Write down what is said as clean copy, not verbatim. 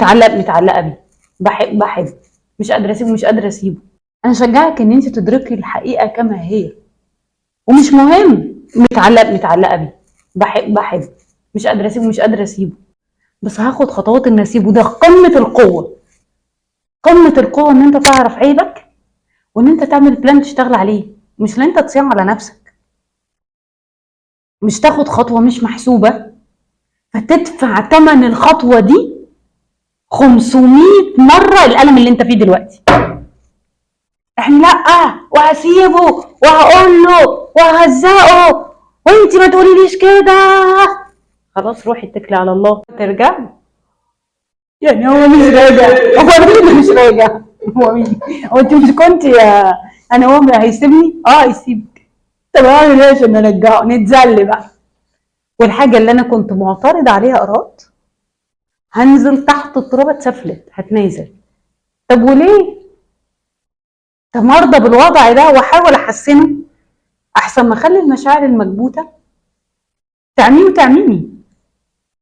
متعلقه بيه، بحب، مش قادره اسيبه، مش قادره اسيبه. انا اشجعك ان انت تدركي الحقيقه كما هي، ومش مهم. متعلقه بيه، بحب، مش قادره اسيبه، مش قادره اسيبه. بس هاخد خطوات ان اسيبه. ده قمه القوه، قمه القوه ان انت تعرف عيبك، وان انت تعمل بلان تشتغل عليه، مش ان انت تصيع على نفسك، مش تاخد خطوه مش محسوبه فتدفع ثمن الخطوه دي 500 مره الالم اللي انت فيه دلوقتي. احنا لا، وهسيبه وهقول له وهزقه وانت ما تقوليليش كده. خلاص روحي اتكلي على الله ترجع. يعني هو مش راجع، هو مين اللي مش راجع؟ هو مين؟ هو انت مش كنت يا انا هو هيسيبني؟ اه هيسيبك. طب اعمل ايه عشان نرجعه؟ نتذل بقى. والحاجه اللي انا كنت معترض عليها اراد، هنزل تحت التراب اتسفلت هتنازل. طب وليه؟ طب ما ارضى بالوضع ده واحاول احسنه احسن ما اخلي المشاعر المكبوته تعميه وتعميني.